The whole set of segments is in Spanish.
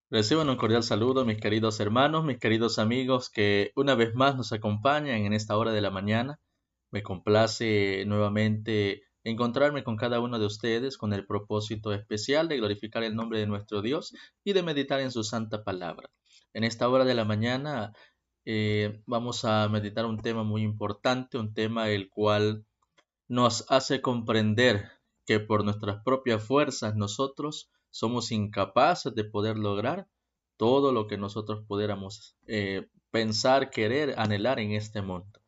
Reciban un cordial saludo, mis queridos hermanos, mis queridos amigos que una vez más nos acompañan en esta hora de la mañana. Me complace nuevamente encontrarme con cada uno de ustedes con el propósito especial de glorificar el nombre de nuestro Dios y de meditar en su santa palabra. En esta hora de la mañana vamos a meditar un tema muy importante, un tema el cual nos hace comprender que por nuestras propias fuerzas nosotros somos incapaces de poder lograr todo lo que nosotros pudiéramos pensar, querer, anhelar en este mundo.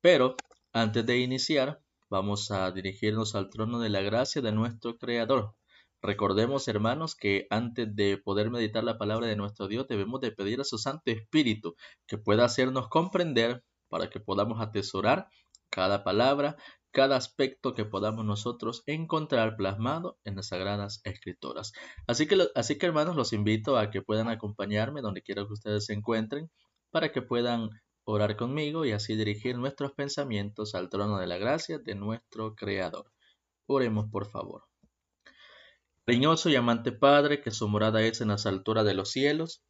Pero antes de iniciar, vamos a dirigirnos al trono de la gracia de nuestro Creador. Recordemos, hermanos, que antes de poder meditar la palabra de nuestro Dios, debemos de pedir a su Santo Espíritu que pueda hacernos comprender para que podamos atesorar cada palabra, cada aspecto que podamos nosotros encontrar plasmado en las Sagradas Escrituras. Así que, hermanos, los invito a que puedan acompañarme donde quiera que ustedes se encuentren para que puedan orar conmigo y así dirigir nuestros pensamientos al trono de la gracia de nuestro Creador. Oremos, por favor. Leñoso y amante Padre, que su morada es en las alturas de los cielos,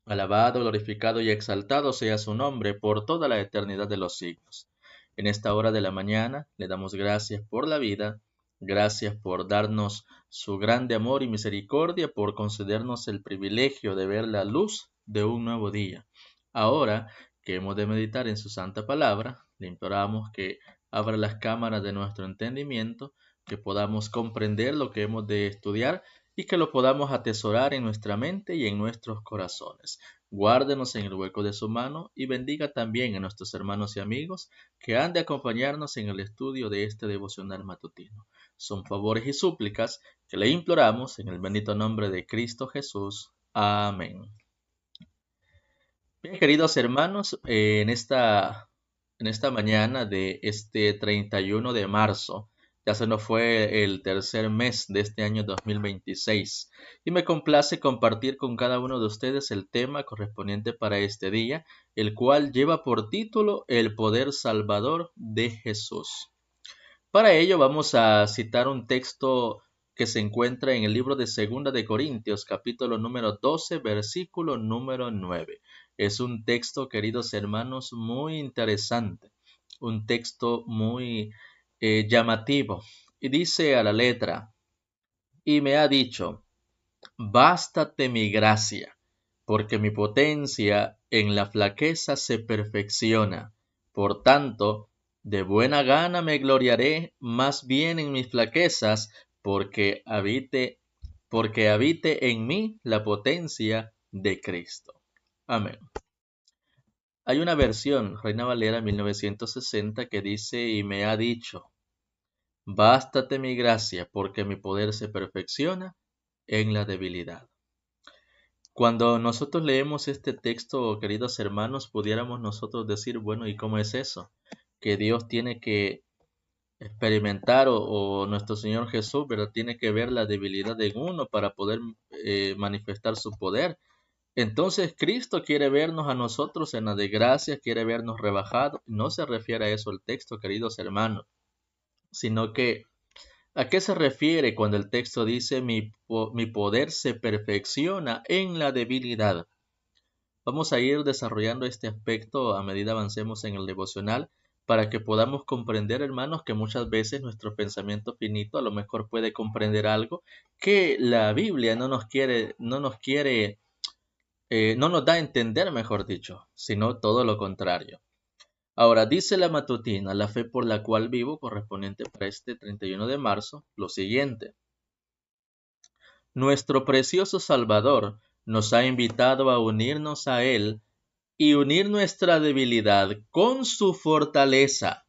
alabado, glorificado y exaltado sea su nombre por toda la eternidad de los siglos. En esta hora de la mañana le damos gracias por la vida, gracias por darnos su grande amor y misericordia, por concedernos el privilegio de ver la luz de un nuevo día. Ahora que hemos de meditar en su santa palabra, le imploramos que abra las cámaras de nuestro entendimiento, que podamos comprender lo que hemos de estudiar y que lo podamos atesorar en nuestra mente y en nuestros corazones. Guárdenos en el hueco de su mano y bendiga también a nuestros hermanos y amigos que han de acompañarnos en el estudio de este devocional matutino. Son favores y súplicas que le imploramos en el bendito nombre de Cristo Jesús. Amén. Bien, queridos hermanos, en esta mañana de este 31 de marzo, ya se nos fue el tercer mes de este año 2026 y me complace compartir con cada uno de ustedes el tema correspondiente para este día, el cual lleva por título El poder salvador de Jesús. Para ello vamos a citar un texto que se encuentra en el libro de Segunda de Corintios, capítulo número 12, versículo número 9. Es un texto, queridos hermanos, muy interesante, un texto muy llamativo. Y dice a la letra, y me ha dicho, bástate mi gracia, porque mi potencia en la flaqueza se perfecciona. Por tanto, de buena gana me gloriaré más bien en mis flaquezas, porque habite en mí la potencia de Cristo. Amén. Hay una versión, Reina Valera 1960, que dice, y me ha dicho, bástate mi gracia, porque mi poder se perfecciona en la debilidad. Cuando nosotros leemos este texto, queridos hermanos, pudiéramos nosotros decir, bueno, ¿y cómo es eso? Que Dios tiene que experimentar o nuestro Señor Jesús, ¿verdad? Tiene que ver la debilidad de uno para poder manifestar su poder. Entonces Cristo quiere vernos a nosotros en la desgracia, quiere vernos rebajados. No se refiere a eso el texto, queridos hermanos, sino que ¿a qué se refiere cuando el texto dice mi poder se perfecciona en la debilidad? Vamos a ir desarrollando este aspecto a medida avancemos en el devocional para que podamos comprender, hermanos, que muchas veces nuestro pensamiento finito a lo mejor puede comprender algo que la Biblia no nos da a entender, mejor dicho, sino todo lo contrario. Ahora, dice la matutina, la fe por la cual vivo, correspondiente para este 31 de marzo, lo siguiente. Nuestro precioso Salvador nos ha invitado a unirnos a Él y unir nuestra debilidad con su fortaleza,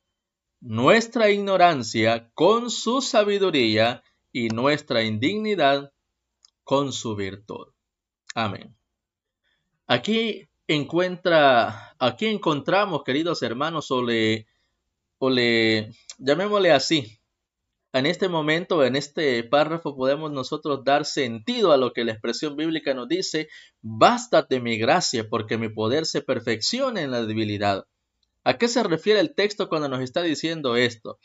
nuestra ignorancia con su sabiduría y nuestra indignidad con su virtud. Amén. Aquí encontramos, queridos hermanos, llamémosle así. En este momento, en este párrafo, podemos nosotros dar sentido a lo que la expresión bíblica nos dice, bástate mi gracia, porque mi poder se perfecciona en la debilidad. ¿A qué se refiere el texto cuando nos está diciendo esto?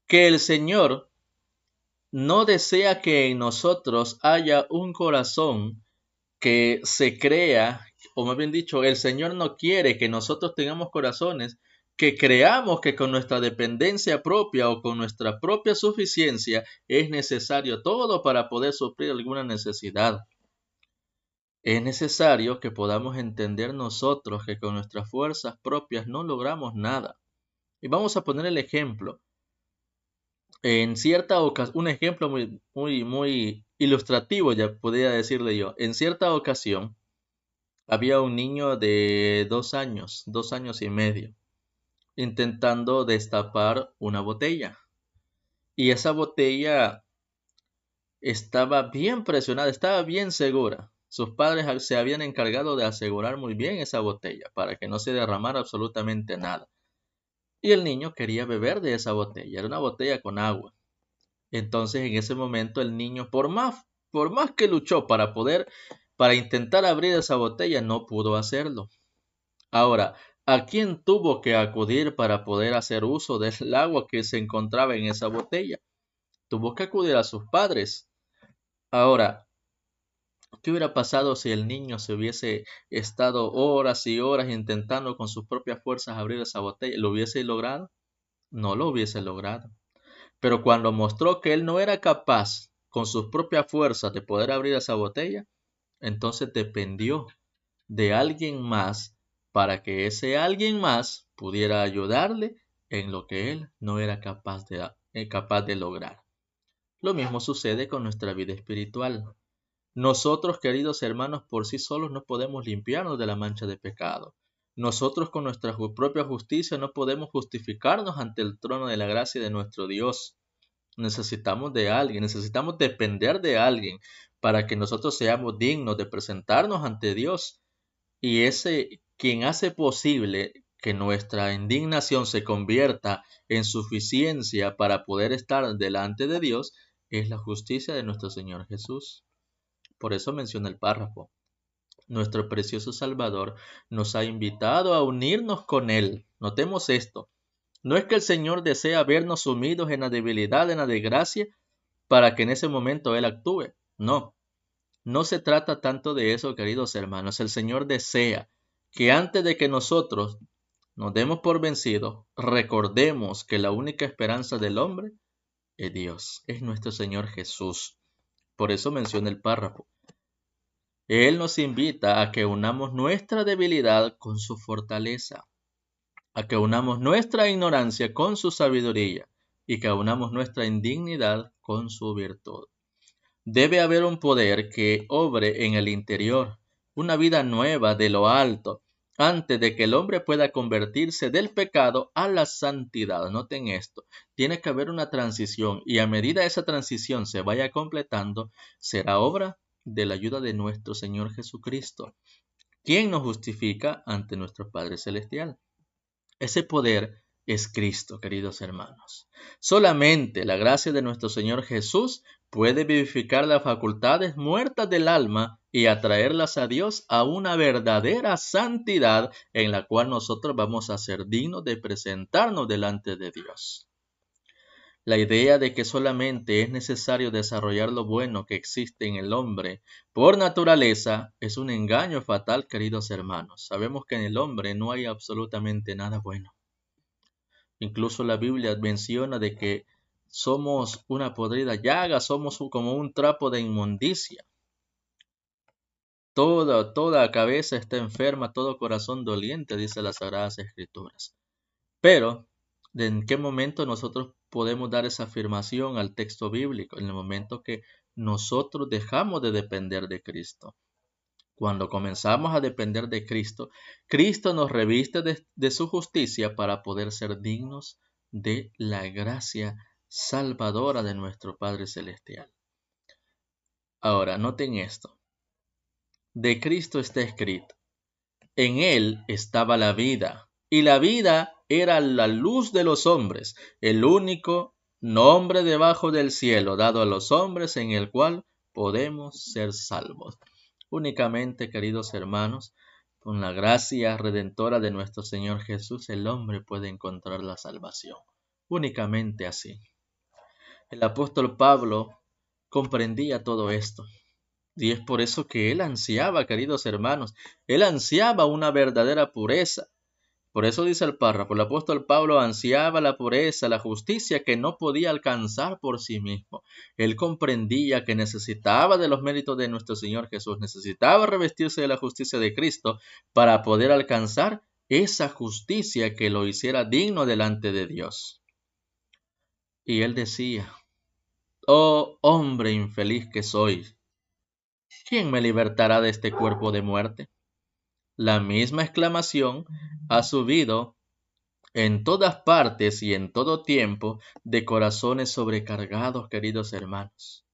Que el Señor no desea que en nosotros haya un corazón que se crea, o más bien dicho, el Señor no quiere que nosotros tengamos corazones que creamos que con nuestra dependencia propia o con nuestra propia suficiencia es necesario todo para poder suplir alguna necesidad. Es necesario que podamos entender nosotros que con nuestras fuerzas propias no logramos nada. Y vamos a poner el ejemplo. En cierta ocasión, un ejemplo muy ilustrativo, ya podría decirle yo. En cierta ocasión, había un niño de 2 años, 2 años y medio, intentando destapar una botella. Y esa botella estaba bien presionada, estaba bien segura. Sus padres se habían encargado de asegurar muy bien esa botella para que no se derramara absolutamente nada. Y el niño quería beber de esa botella, era una botella con agua. Entonces en ese momento el niño, por más que luchó para intentar abrir esa botella, no pudo hacerlo. Ahora, ¿a quién tuvo que acudir para poder hacer uso del agua que se encontraba en esa botella? Tuvo que acudir a sus padres. Ahora, ¿qué hubiera pasado si el niño se hubiese estado horas y horas intentando con sus propias fuerzas abrir esa botella? ¿Lo hubiese logrado? No lo hubiese logrado. Pero cuando mostró que él no era capaz con sus propias fuerzas de poder abrir esa botella, entonces dependió de alguien más para que ese alguien más pudiera ayudarle en lo que él no era capaz de lograr. Lo mismo sucede con nuestra vida espiritual. Nosotros, queridos hermanos, por sí solos no podemos limpiarnos de la mancha de pecado. Nosotros con nuestra propia justicia no podemos justificarnos ante el trono de la gracia de nuestro Dios. Necesitamos de alguien, necesitamos depender de alguien para que nosotros seamos dignos de presentarnos ante Dios. Y ese quien hace posible que nuestra indignación se convierta en suficiencia para poder estar delante de Dios es la justicia de nuestro Señor Jesús. Por eso menciona el párrafo. Nuestro precioso Salvador nos ha invitado a unirnos con Él. Notemos esto. No es que el Señor desea vernos sumidos en la debilidad, en la desgracia, para que en ese momento Él actúe. No, no se trata tanto de eso, queridos hermanos. El Señor desea que antes de que nosotros nos demos por vencidos, recordemos que la única esperanza del hombre es Dios, es nuestro Señor Jesús. Por eso menciona el párrafo. Él nos invita a que unamos nuestra debilidad con su fortaleza, a que unamos nuestra ignorancia con su sabiduría y que unamos nuestra indignidad con su virtud. Debe haber un poder que obre en el interior, una vida nueva de lo alto, antes de que el hombre pueda convertirse del pecado a la santidad. Noten esto, tiene que haber una transición y a medida esa transición se vaya completando, será obra de la ayuda de nuestro Señor Jesucristo, quien nos justifica ante nuestro Padre Celestial. Ese poder es Cristo, queridos hermanos. Solamente la gracia de nuestro Señor Jesús puede vivificar las facultades muertas del alma y atraerlas a Dios a una verdadera santidad en la cual nosotros vamos a ser dignos de presentarnos delante de Dios. La idea de que solamente es necesario desarrollar lo bueno que existe en el hombre por naturaleza es un engaño fatal, queridos hermanos. Sabemos que en el hombre no hay absolutamente nada bueno. Incluso la Biblia menciona de que somos una podrida llaga, somos como un trapo de inmundicia. Toda cabeza está enferma, todo corazón doliente, dice las Sagradas Escrituras. Pero, ¿en qué momento nosotros podemos dar esa afirmación al texto bíblico? En el momento que nosotros dejamos de depender de Cristo. Cuando comenzamos a depender de Cristo, Cristo nos reviste de su justicia para poder ser dignos de la gracia salvadora de nuestro Padre Celestial. Ahora, noten esto. De Cristo está escrito: en Él estaba la vida, y la vida era la luz de los hombres, el único nombre debajo del cielo dado a los hombres en el cual podemos ser salvos. Únicamente, queridos hermanos, con la gracia redentora de nuestro Señor Jesús, el hombre puede encontrar la salvación. Únicamente así. El apóstol Pablo comprendía todo esto. Y es por eso que él ansiaba, queridos hermanos, él ansiaba una verdadera pureza. Por eso dice el párrafo, el apóstol Pablo ansiaba la pureza, la justicia que no podía alcanzar por sí mismo. Él comprendía que necesitaba de los méritos de nuestro Señor Jesús, necesitaba revestirse de la justicia de Cristo para poder alcanzar esa justicia que lo hiciera digno delante de Dios. Y él decía, oh hombre infeliz que soy, ¿quién me libertará de este cuerpo de muerte? La misma exclamación ha subido en todas partes y en todo tiempo de corazones sobrecargados, queridos hermanos,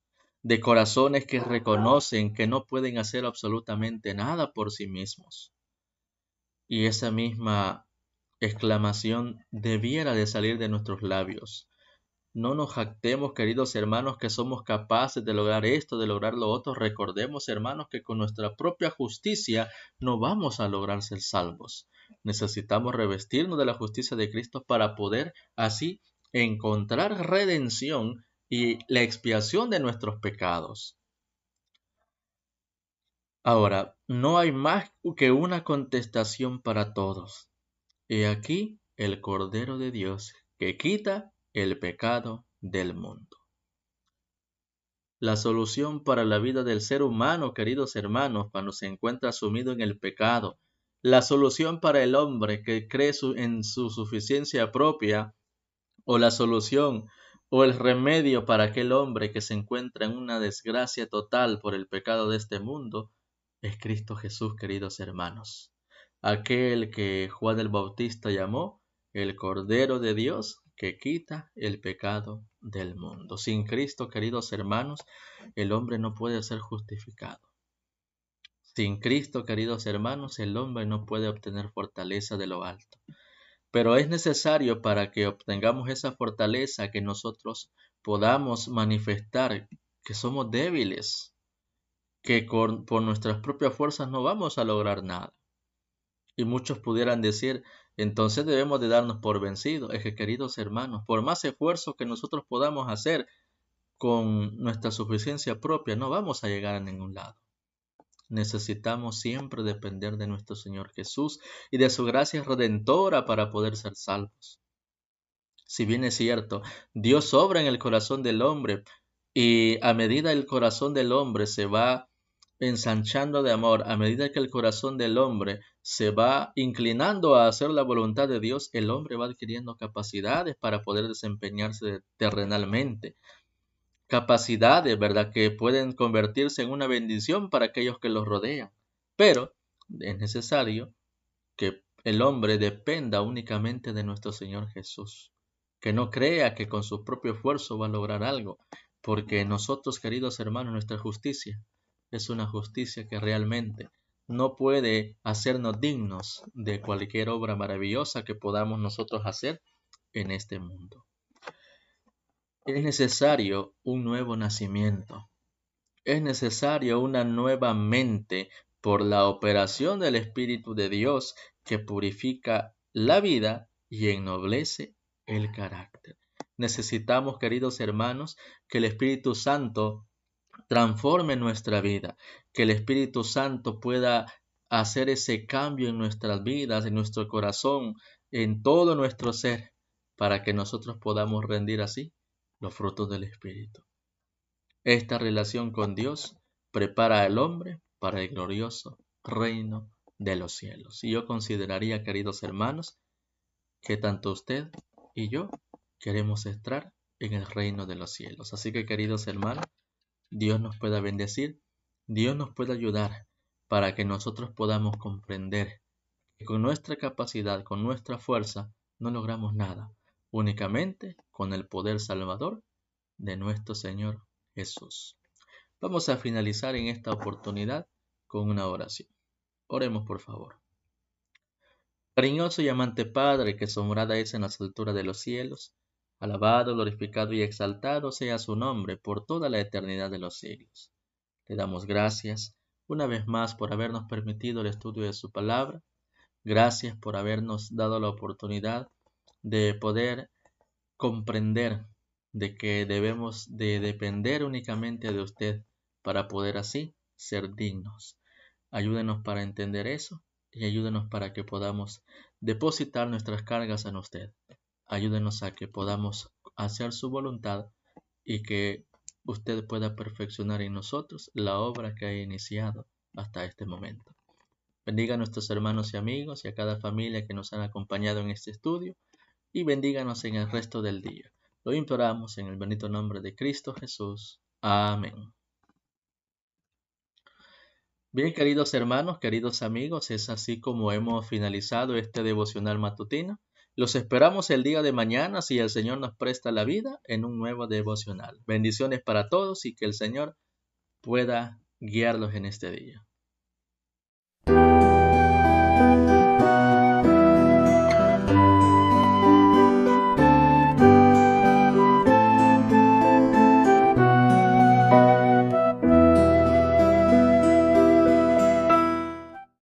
de corazones que reconocen que no pueden hacer absolutamente nada por sí mismos. Y esa misma exclamación debiera de salir de nuestros labios. No nos jactemos, queridos hermanos, que somos capaces de lograr esto, de lograr lo otro. Recordemos, hermanos, que con nuestra propia justicia no vamos a lograr ser salvos. Necesitamos revestirnos de la justicia de Cristo para poder así encontrar redención y la expiación de nuestros pecados. Ahora, no hay más que una contestación para todos. He aquí el Cordero de Dios que quita el pecado del mundo. La solución para la vida del ser humano, queridos hermanos, cuando se encuentra sumido en el pecado, la solución para el hombre que cree en su suficiencia propia, o la solución o el remedio para aquel hombre que se encuentra en una desgracia total por el pecado de este mundo, es Cristo Jesús, queridos hermanos. Aquel que Juan el Bautista llamó el Cordero de Dios que quita el pecado del mundo. Sin Cristo, queridos hermanos, el hombre no puede ser justificado. Sin Cristo, queridos hermanos, el hombre no puede obtener fortaleza de lo alto. Pero es necesario para que obtengamos esa fortaleza que nosotros podamos manifestar que somos débiles, que por nuestras propias fuerzas no vamos a lograr nada. Y muchos pudieran decir, entonces debemos de darnos por vencidos. Es que, queridos hermanos, por más esfuerzo que nosotros podamos hacer con nuestra suficiencia propia, no vamos a llegar a ningún lado. Necesitamos siempre depender de nuestro Señor Jesús y de su gracia redentora para poder ser salvos. Si bien es cierto, Dios obra en el corazón del hombre y a medida el corazón del hombre se va ensanchando de amor, a medida que el corazón del hombre se va inclinando a hacer la voluntad de Dios, el hombre va adquiriendo capacidades para poder desempeñarse terrenalmente. Capacidades, ¿verdad?, que pueden convertirse en una bendición para aquellos que los rodean. Pero es necesario que el hombre dependa únicamente de nuestro Señor Jesús, que no crea que con su propio esfuerzo va a lograr algo, porque nosotros, queridos hermanos, nuestra justicia es una justicia que realmente no puede hacernos dignos de cualquier obra maravillosa que podamos nosotros hacer en este mundo. Es necesario un nuevo nacimiento. Es necesario una nueva mente por la operación del Espíritu de Dios que purifica la vida y ennoblece el carácter. Necesitamos, queridos hermanos, que el Espíritu Santo transforme nuestra vida, que el Espíritu Santo pueda hacer ese cambio en nuestras vidas, en nuestro corazón, en todo nuestro ser, para que nosotros podamos rendir así los frutos del Espíritu. Esta relación con Dios prepara al hombre para el glorioso reino de los cielos. Y yo consideraría, queridos hermanos, que tanto usted y yo queremos entrar en el reino de los cielos. Así que, queridos hermanos, Dios nos pueda bendecir, Dios nos pueda ayudar para que nosotros podamos comprender que con nuestra capacidad, con nuestra fuerza, no logramos nada, únicamente con el poder salvador de nuestro Señor Jesús. Vamos a finalizar en esta oportunidad con una oración. Oremos, por favor. Cariñoso y amante Padre, que su morada es en las alturas de los cielos, alabado, glorificado y exaltado sea su nombre por toda la eternidad de los siglos. Le damos gracias una vez más por habernos permitido el estudio de su palabra. Gracias por habernos dado la oportunidad de poder comprender de que debemos de depender únicamente de usted para poder así ser dignos. Ayúdenos para entender eso y ayúdenos para que podamos depositar nuestras cargas en usted. Ayúdenos a que podamos hacer su voluntad y que usted pueda perfeccionar en nosotros la obra que ha iniciado hasta este momento. Bendiga a nuestros hermanos y amigos y a cada familia que nos han acompañado en este estudio y bendíganos en el resto del día. Lo imploramos en el bendito nombre de Cristo Jesús. Amén. Bien, queridos hermanos, queridos amigos, es así como hemos finalizado este devocional matutino. Los esperamos el día de mañana, si el Señor nos presta la vida, en un nuevo devocional. Bendiciones para todos y que el Señor pueda guiarlos en este día.